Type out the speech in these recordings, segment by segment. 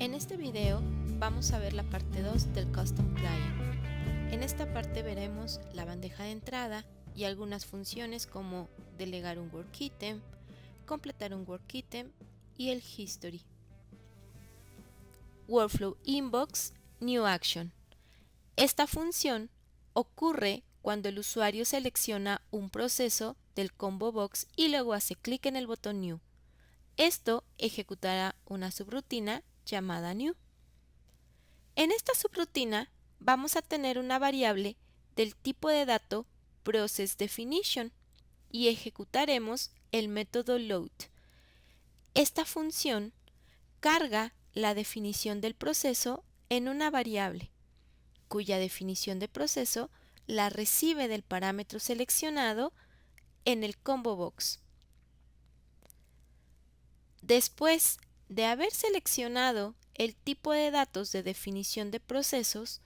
En este video vamos a ver la parte 2 del Custom Client. En esta parte veremos la bandeja de entrada y algunas funciones como delegar un Work Item, completar un Work Item y el History. Workflow Inbox New Action. Esta función ocurre cuando el usuario selecciona un proceso del combo box y luego hace clic en el botón New. Esto ejecutará una subrutina llamada New. En esta subrutina vamos a tener una variable del tipo de dato ProcessDefinition y ejecutaremos el método load. Esta función carga la definición del proceso en una variable, cuya definición de proceso la recibe del parámetro seleccionado en el combo box. Después de haber seleccionado el tipo de datos de definición de procesos,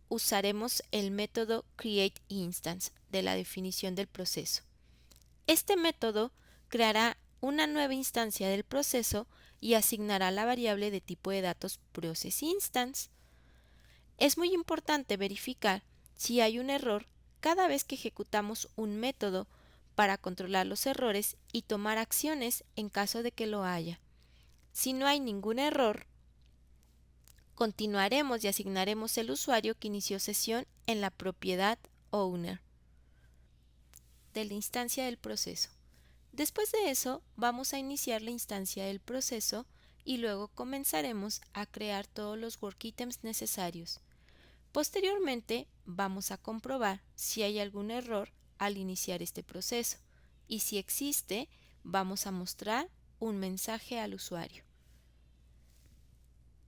usaremos el método createInstance de la definición del proceso. Este método creará una nueva instancia del proceso y asignará la variable de tipo de datos ProcessInstance. Es muy importante verificar si hay un error cada vez que ejecutamos un método para controlar los errores y tomar acciones en caso de que lo haya. Si no hay ningún error, continuaremos y asignaremos el usuario que inició sesión en la propiedad owner de la instancia del proceso. Después de eso, vamos a iniciar la instancia del proceso y luego comenzaremos a crear todos los work items necesarios. Posteriormente, vamos a comprobar si hay algún error al iniciar este proceso y si existe, vamos a mostrar un mensaje al usuario.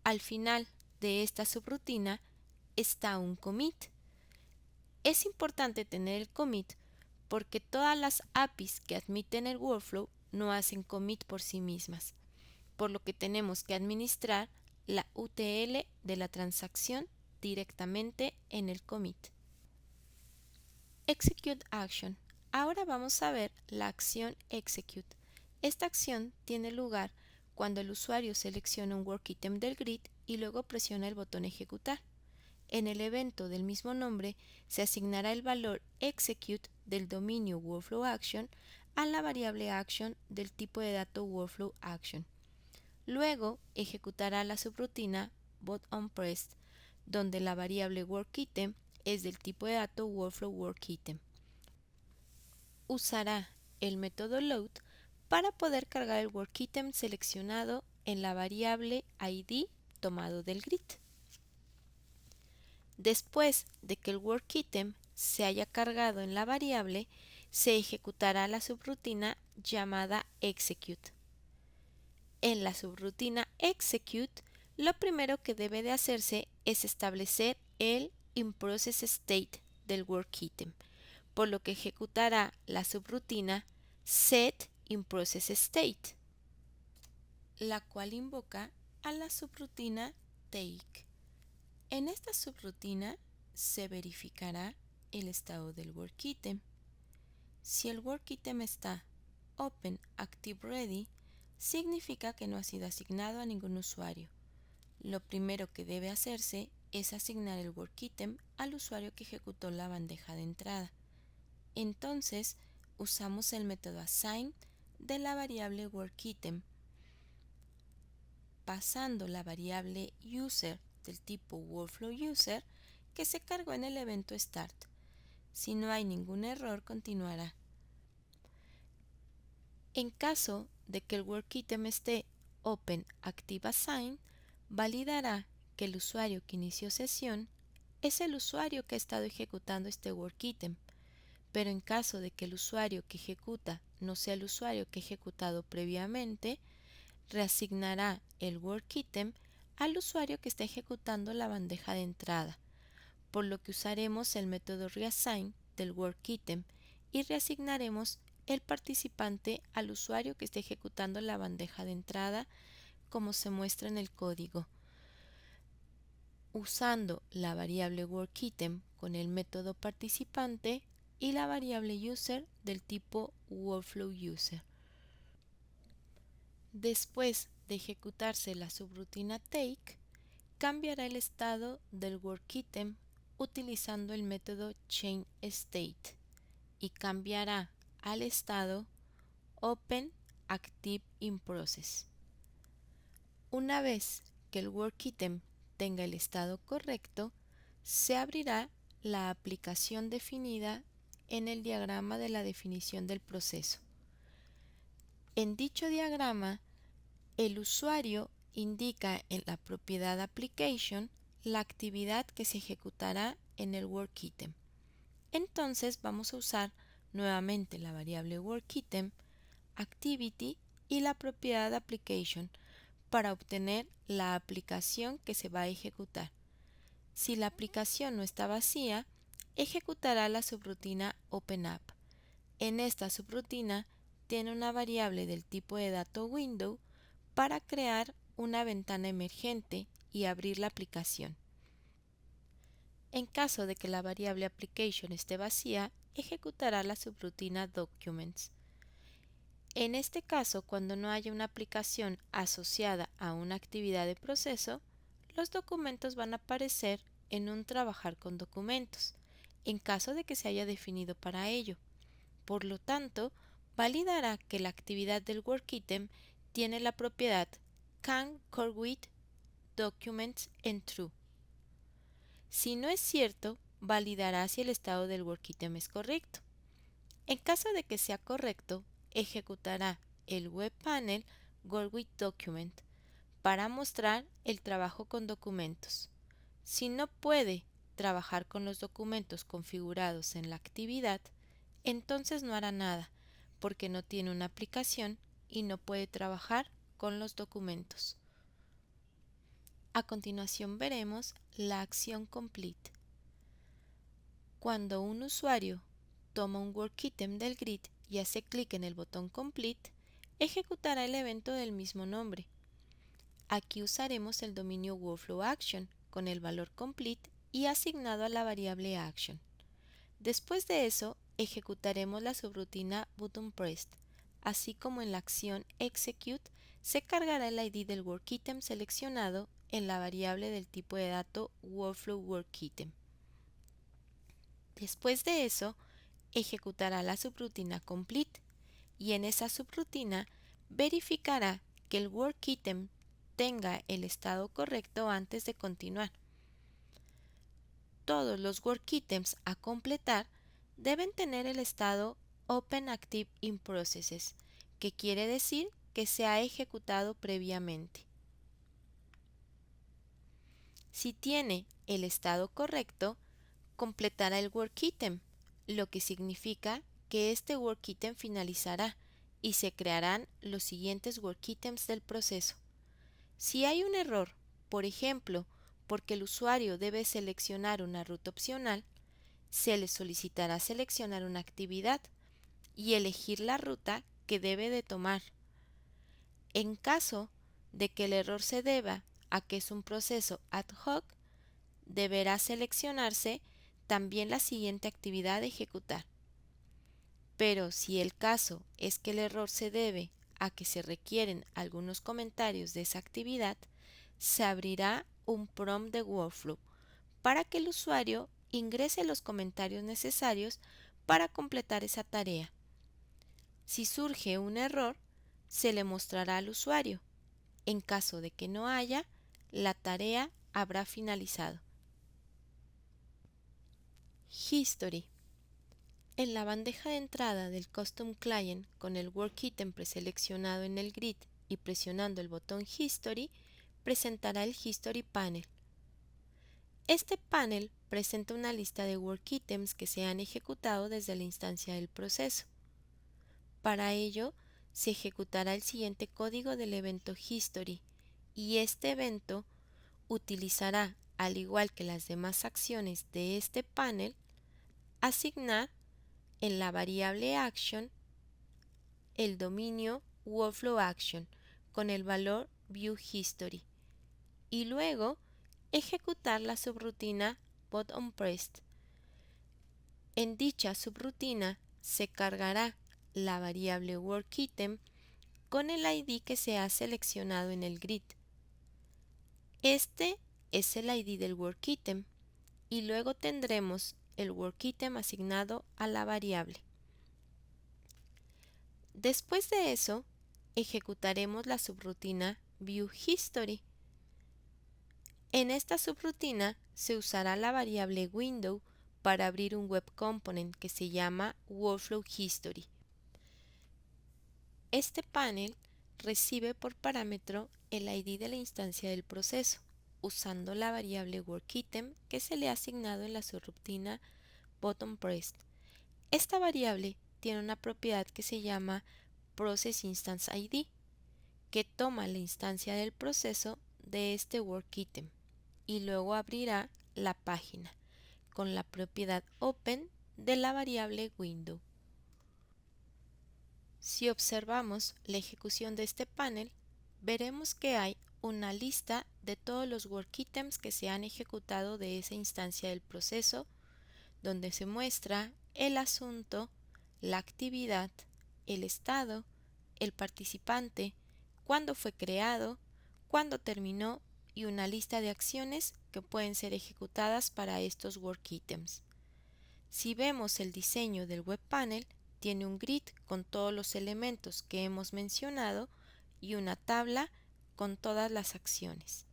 Al final de esta subrutina está un commit. Es importante tener el commit porque todas las APIs que admiten el workflow no hacen commit por sí mismas, por lo que tenemos que administrar la UTL de la transacción directamente en el commit. Execute Action. Ahora vamos a ver la acción Execute. Esta acción tiene lugar cuando el usuario selecciona un Work Item del grid y luego presiona el botón Ejecutar. En el evento del mismo nombre se asignará el valor Execute del dominio Workflow Action a la variable Action del tipo de dato Workflow Action. Luego ejecutará la subrutina ButtonPressed, donde la variable WorkItem es del tipo de dato Workflow WorkItem. Usará el método load para poder cargar el WorkItem seleccionado en la variable ID tomado del grid. Después de que el WorkItem se haya cargado en la variable, se ejecutará la subrutina llamada Execute. En la subrutina Execute, lo primero que debe de hacerse es establecer el InProcessState del WorkItem, por lo que ejecutará la subrutina setInProcessState, la cual invoca a la subrutina take. En esta subrutina se verificará el estado del WorkItem. Si el WorkItem está Open Active Ready, significa que no ha sido asignado a ningún usuario. Lo primero que debe hacerse es asignar el WorkItem al usuario que ejecutó la bandeja de entrada. Entonces, usamos el método assign de la variable WorkItem, pasando la variable user del tipo WorkflowUser que se cargó en el evento start. Si no hay ningún error, continuará. En caso de que el WorkItem esté Open Active Assign, validará que el usuario que inició sesión es el usuario que ha estado ejecutando este WorkItem, pero en caso de que el usuario que ejecuta no sea el usuario que ha ejecutado previamente, reasignará el WorkItem al usuario que está ejecutando la bandeja de entrada, por lo que usaremos el método reassign del WorkItem y reasignaremos el participante al usuario que esté ejecutando la bandeja de entrada como se muestra en el código, usando la variable WorkItem con el método participante y la variable user del tipo WorkflowUser. Después de ejecutarse la subrutina take, cambiará el estado del work_item utilizando el método changeState y cambiará al estado openActiveInProcess. Una vez que el work_item tenga el estado correcto, se abrirá la aplicación definida en el diagrama de la definición del proceso. En dicho diagrama, el usuario indica en la propiedad Application la actividad que se ejecutará en el work_item. Entonces vamos a usar nuevamente la variable work_item, activity y la propiedad Application para obtener la aplicación que se va a ejecutar. Si la aplicación no está vacía, ejecutará la subrutina OpenApp. En esta subrutina tiene una variable del tipo de dato window para crear una ventana emergente y abrir la aplicación. En caso de que la variable application esté vacía, ejecutará la subrutina documents. En este caso, cuando no haya una aplicación asociada a una actividad de proceso, los documentos van a aparecer en un trabajar con documentos, en caso de que se haya definido para ello. Por lo tanto, validará que la actividad del work_item tiene la propiedad canCoreWithDocuments en true. Si no es cierto, validará si el estado del work_item es correcto. En caso de que sea correcto, ejecutará el webpanel GoWithDocument para mostrar el trabajo con documentos. Si no puede trabajar con los documentos configurados en la actividad, entonces no hará nada, porque no tiene una aplicación y no puede trabajar con los documentos. A continuación veremos la acción complete. Cuando un usuario toma un work_item del grid y hace clic en el botón complete, ejecutará el evento del mismo nombre. Aquí usaremos el dominio workflowAction con el valor complete y asignado a la variable action. Después de eso, ejecutaremos la subrutina buttonPressed, así como en la acción execute se cargará el ID del work_item seleccionado en la variable del tipo de dato workflowWork_item. Después de eso, ejecutará la subrutina complete y en esa subrutina verificará que el work_item tenga el estado correcto antes de continuar. Todos los work_items a completar deben tener el estado openActiveInProcess, que quiere decir que se ha ejecutado previamente. Si tiene el estado correcto, completará el work_item, lo que significa que este work_item finalizará y se crearán los siguientes work_items del proceso. Si hay un error, por ejemplo, porque el usuario debe seleccionar una ruta opcional, se le solicitará seleccionar una actividad y elegir la ruta que debe de tomar. En caso de que el error se deba a que es un proceso ad hoc, deberá seleccionarse también la siguiente actividad a ejecutar. Pero si el caso es que el error se debe a que se requieren algunos comentarios de esa actividad, se abrirá un prompt de workflow para que el usuario ingrese los comentarios necesarios para completar esa tarea. Si surge un error, se le mostrará al usuario. En caso de que no haya, la tarea habrá finalizado. History. En la bandeja de entrada del Custom Client con el work_item preseleccionado en el grid y presionando el botón History, presentará el History Panel. Este panel presenta una lista de work_items que se han ejecutado desde la instancia del proceso. Para ello, se ejecutará el siguiente código del evento History y este evento utilizará, al igual que las demás acciones de este panel, asignar en la variable action el dominio workflowAction con el valor viewHistory y luego ejecutar la subrutina buttonPressed. En dicha subrutina se cargará la variable work_item con el ID que se ha seleccionado en el grid. Este es el ID del work_item y luego tendremos el work_item asignado a la variable. Después de eso, ejecutaremos la subrutina viewHistory. En esta subrutina se usará la variable window para abrir un web component que se llama workflowHistory. Este panel recibe por parámetro el ID de la instancia del proceso, usando la variable work_item que se le ha asignado en la subrutina buttonPressed. Esta variable tiene una propiedad que se llama processInstanceID, que toma la instancia del proceso de este work_item y luego abrirá la página con la propiedad open de la variable window. Si observamos la ejecución de este panel, veremos que hay una lista de todos los work_items que se han ejecutado de esa instancia del proceso, donde se muestra el asunto, la actividad, el estado, el participante, cuándo fue creado, cuándo terminó y una lista de acciones que pueden ser ejecutadas para estos work_items. Si vemos el diseño del web panel, tiene un grid con todos los elementos que hemos mencionado y una tabla con todas las acciones.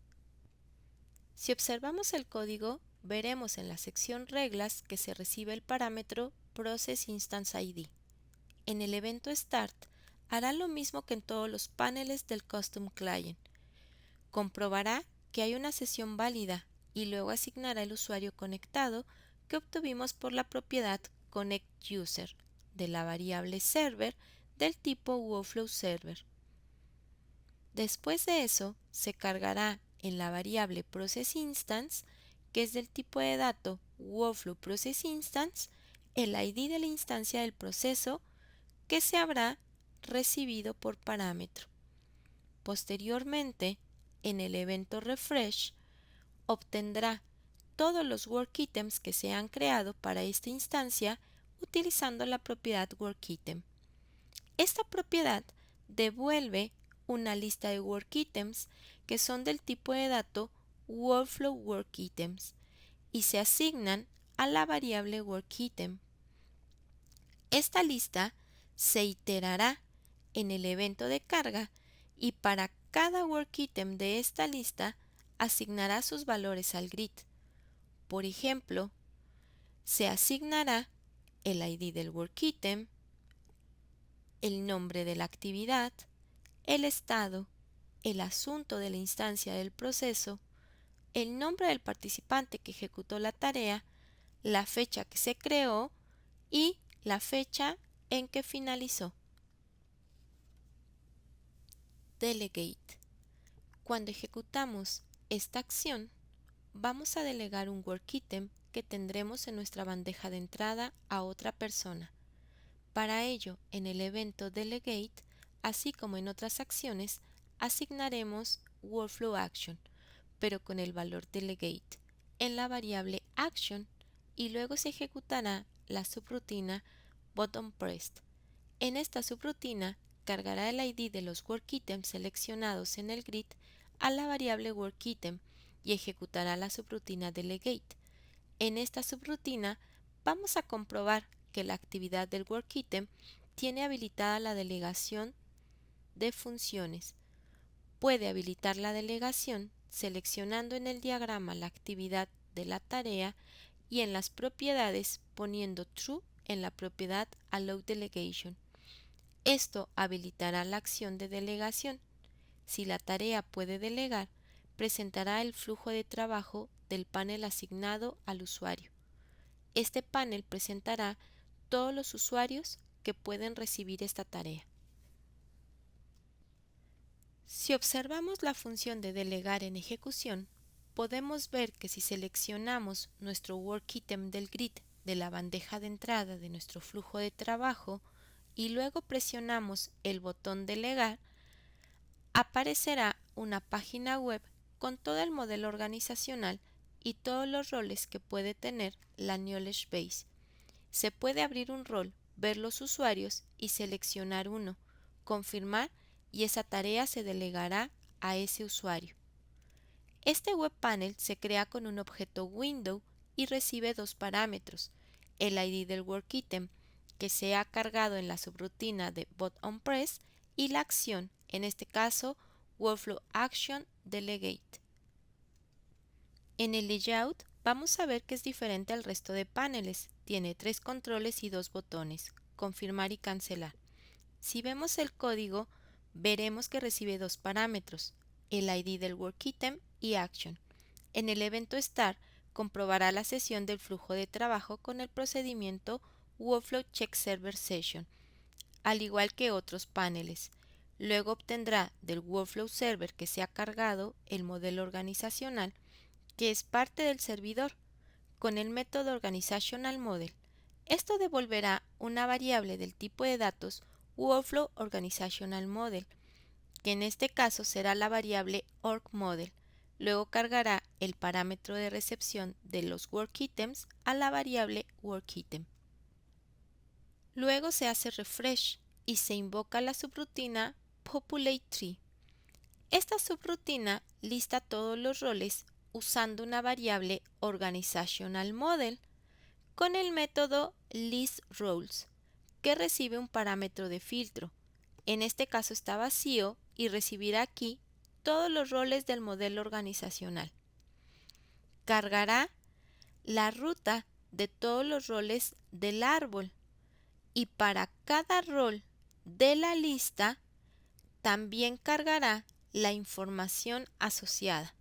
Si observamos el código, veremos en la sección reglas que se recibe el parámetro processInstanceID. En el evento Start hará lo mismo que en todos los paneles del Custom Client. Comprobará que hay una sesión válida y luego asignará el usuario conectado que obtuvimos por la propiedad connectUser de la variable server del tipo workflowServer. Después de eso, se cargará en la variable processInstance, que es del tipo de dato workflowProcessInstance, el ID de la instancia del proceso que se habrá recibido por parámetro. Posteriormente, en el evento refresh, obtendrá todos los work_items que se han creado para esta instancia utilizando la propiedad work_item. Esta propiedad devuelve una lista de work_items que son del tipo de dato workflowWork_items y se asignan a la variable work_item. Esta lista se iterará en el evento de carga y para cada work_item de esta lista asignará sus valores al grid. Por ejemplo, se asignará el ID del work_item, el nombre de la actividad, el estado, el asunto de la instancia del proceso, el nombre del participante que ejecutó la tarea, la fecha que se creó y la fecha en que finalizó. Delegate. Cuando ejecutamos esta acción, vamos a delegar un work_item que tendremos en nuestra bandeja de entrada a otra persona. Para ello, en el evento Delegate, así como en otras acciones, asignaremos WorkflowAction, pero con el valor Delegate en la variable Action y luego se ejecutará la subrutina buttonPressed. En esta subrutina cargará el ID de los work_items seleccionados en el grid a la variable work_item y ejecutará la subrutina Delegate. En esta subrutina vamos a comprobar que la actividad del work_item tiene habilitada la delegación de funciones. Puede habilitar la delegación seleccionando en el diagrama la actividad de la tarea y en las propiedades poniendo True en la propiedad Allow Delegation. Esto habilitará la acción de delegación. Si la tarea puede delegar, presentará el flujo de trabajo del panel asignado al usuario. Este panel presentará todos los usuarios que pueden recibir esta tarea. Si observamos la función de delegar en ejecución, podemos ver que si seleccionamos nuestro work_item del grid de la bandeja de entrada de nuestro flujo de trabajo y luego presionamos el botón delegar, aparecerá una página web con todo el modelo organizacional y todos los roles que puede tener la Knowledge Base. Se puede abrir un rol, ver los usuarios y seleccionar uno, confirmar y esa tarea se delegará a ese usuario. Este web panel se crea con un objeto window y recibe dos parámetros, el ID del work-item, que se ha cargado en la subrutina de bot-on-press, y la acción, en este caso Workflow Action Delegate. En el layout vamos a ver que es diferente al resto de paneles. Tiene 3 controles y 2 botones, confirmar y cancelar. Si vemos el código, veremos que recibe dos parámetros, el ID del work-item y action. En el evento Start comprobará la sesión del flujo de trabajo con el procedimiento Workflow Check Server Session, al igual que otros paneles. Luego obtendrá del Workflow Server que se ha cargado el modelo organizacional, que es parte del servidor, con el método Organizational Model. Esto devolverá una variable del tipo de datos Workflow Organizational Model, que en este caso será la variable OrgModel. Luego cargará el parámetro de recepción de los work-items a la variable work-item. Luego se hace refresh y se invoca la subrutina populate_tree. Esta subrutina lista todos los roles usando una variable Organizational Model con el método listRoles, que recibe un parámetro de filtro. En este caso está vacío y recibirá aquí todos los roles del modelo organizacional. Cargará la ruta de todos los roles del árbol y para cada rol de la lista también cargará la información asociada.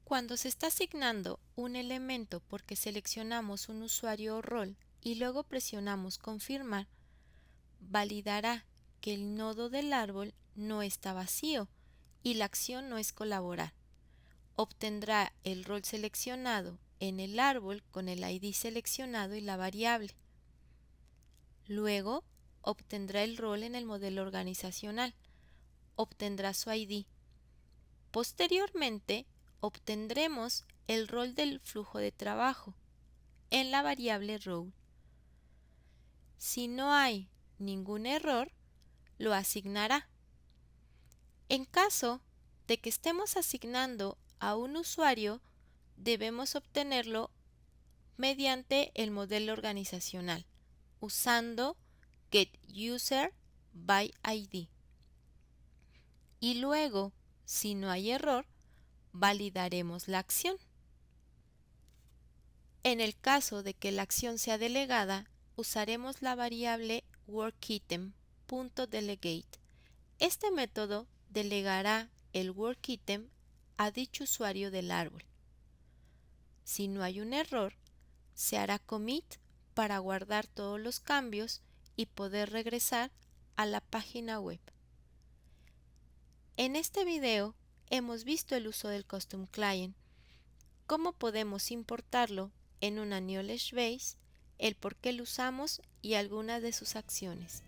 Cuando se está asignando un elemento porque seleccionamos un usuario o rol y luego presionamos confirmar, validará que el nodo del árbol no está vacío y la acción no es colaborar. Obtendrá el rol seleccionado en el árbol con el ID seleccionado y la variable. Luego obtendrá el rol en el modelo organizacional. Obtendrá su ID. Posteriormente obtendremos el rol del flujo de trabajo en la variable role. Si no hay ningún error, lo asignará. En caso de que estemos asignando a un usuario, debemos obtenerlo mediante el modelo organizacional, usando getUserById. Y luego, si no hay error, validaremos la acción. En el caso de que la acción sea delegada, usaremos la variable work_item.delegate. Este método delegará el work_item a dicho usuario del árbol. Si no hay un error, se hará commit para guardar todos los cambios y poder regresar a la página web. En este video hemos visto el uso del Custom Client, cómo podemos importarlo en una Knowledge Base, el por qué lo usamos y algunas de sus acciones.